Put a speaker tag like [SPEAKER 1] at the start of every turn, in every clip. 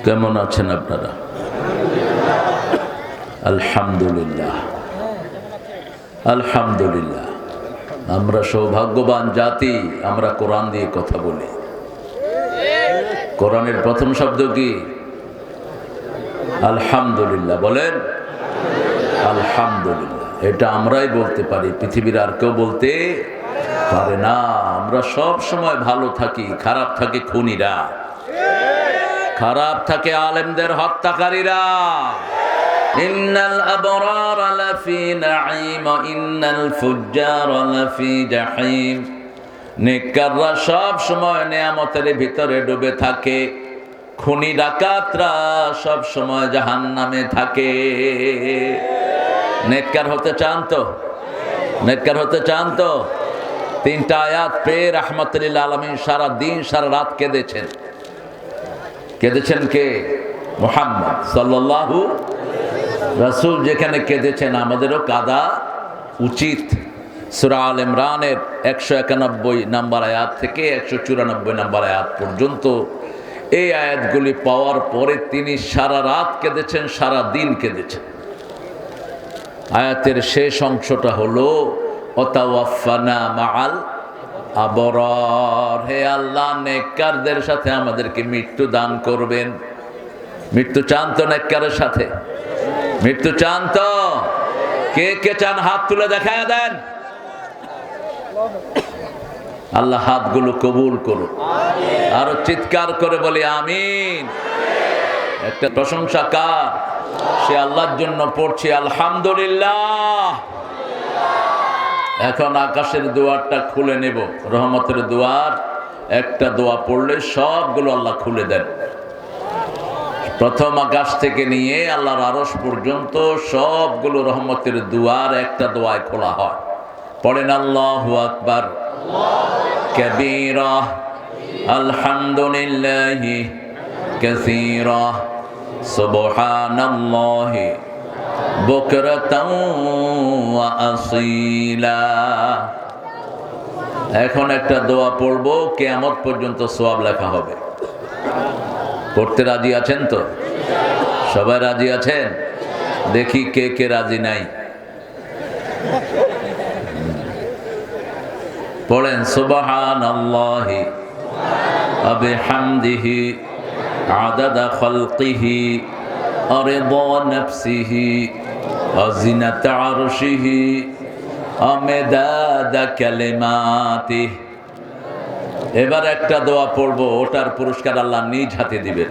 [SPEAKER 1] কেমন আছেন আপনারা? আলহামদুলিল্লাহ, আলহামদুলিল্লাহ। আমরা সৌভাগ্যবান জাতি, আমরা কোরআন দিয়ে কথা বলি। কোরআনের প্রথম শব্দ কি? আলহামদুলিল্লাহ। বলেন আলহামদুলিল্লাহ। এটা আমরাই বলতে পারি, পৃথিবীর আর কেউ বলতে পারে না। আমরা সব সময় ভালো থাকি, খারাপ থাকে খুনিরা, খারাপ থাকে আলেমদের হত্যাকারীরা। ইন্নাল আবরার লাফি নাঈম ওয়া ইন্নাল ফুজ্জার লাফি জাহিম। নেককাররা সব সময় নিয়ামতের ভিতরে ডুবে থাকে, খুনি ডাকাতরা সব সময় জাহান্নামে থাকে। নেককার হতে চান তো? নেককার হতে চান তো? তিনটা আয়াত পেয়ে রাহমাতুল লিল আলামিন সারা দিন সারা রাত কেঁদেছেন। কেঁদেছেন কে? মুহাম্মদ সাল্লাল্লাহু। রাসূল যেখানে কেঁদেছেন আমাদেরও কাঁদা উচিত। সূরা আল ইমরানের 191 নম্বর আয়াত থেকে 194 নম্বর আয়াত পর্যন্ত এই আয়াতগুলি পাওয়ার পরে তিনি সারা রাত কেঁদেছেন, সারা দিন কেঁদেছেন। আয়াতের শেষ অংশটা হলো ওয়াতাওয়াফানা মাআল আবরার। হে আল্লাহ, নেককারদের সাথে আমাদেরকে মৃত্যু দান করবেন। মৃত্যু চান তো নেককারের সাথে? মৃত্যু চান তো? কে কে চান হাত তুলে দেখায় দেন। আল্লাহ হাতগুলো কবুল করুন। আরো চিৎকার করে বলি আমিন। একটা প্রশংসা কার? সে আল্লাহর জন্য পড়ছি আলহামদুলিল্লাহ। এখন আকাশের দুয়ারটা খুলে নেব, রহমতের দুয়ার। একটা দোয়া পড়লে সবগুলো আল্লাহ খুলে দেন। প্রথম আকাশ থেকে নিয়ে আল্লাহর আরশ পর্যন্ত সবগুলো রহমতের দুয়ার একটা দোয়ায় খোলা হয়। পড়েন আল্লাহু আকবার কাবীরা, আলহামদুলিল্লাহি কাসীরা, সুবহানাল্লাহি বুকরাতাও ওয়া আসীলা। এখন একটা দোয়া পড়বো, কিয়ামত পর্যন্ত সওয়াব লেখা হবে। পড়তে রাজি আছেন তো? সবাই রাজি আছেন? দেখি কে কে রাজি নাই। পড়েন সুবহানাল্লাহি ওয়া বিহামদিহি আদাদা খালকিহি ওয়া রিদা নাফসিহি ওয়া জিনাতা আরশিহি ওয়া মিদাদা কালিমাতিহি। এবার একটা দোয়া পড়বো, ওটার পুরস্কার আল্লাহ নিজ হাতে দিবেন।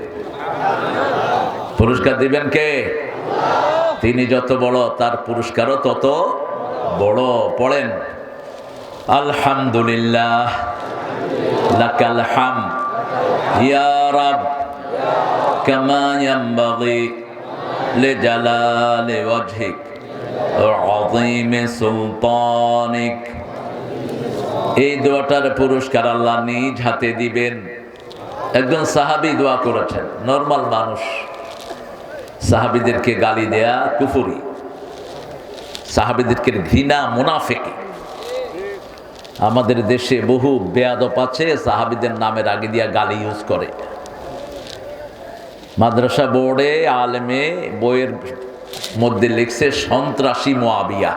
[SPEAKER 1] পুরস্কার দিবেন কে? তিনি যত বড়, তার পুরস্কারও তত বড়। পড়েন আলহামদুলিল্লাহ লাকাল হামদ ইয়া রাব কামা ইয়ানবাগি লিজালালি ওয়াজহিক ওয়া আযীমি সুলতানিক। এই দোয়াটার পুরস্কার আল্লাহ নিজ হাতে দিবেন। একজন সাহাবী দোয়া করেছেন, নরমাল মানুষ। সাহাবীদেরকে গালি দেয়া কুফরি, সাহাবীদেরকে ঘৃণা মুনাফিকি। আমাদের দেশে বহু বেয়াদব আছে, সাহাবীদের নামের আগে দিয়া গালি ইউজ করে। মাদ্রাসা বোর্ডে আলেমে বইয়ের মধ্যে লিখছে সন্ত্রাসী মুআবিয়া।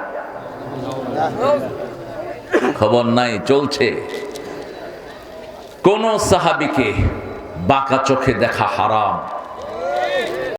[SPEAKER 1] খবর নাই, চলছে। কোন সাহাবীকে বাঁকা চোখে দেখা হারাম।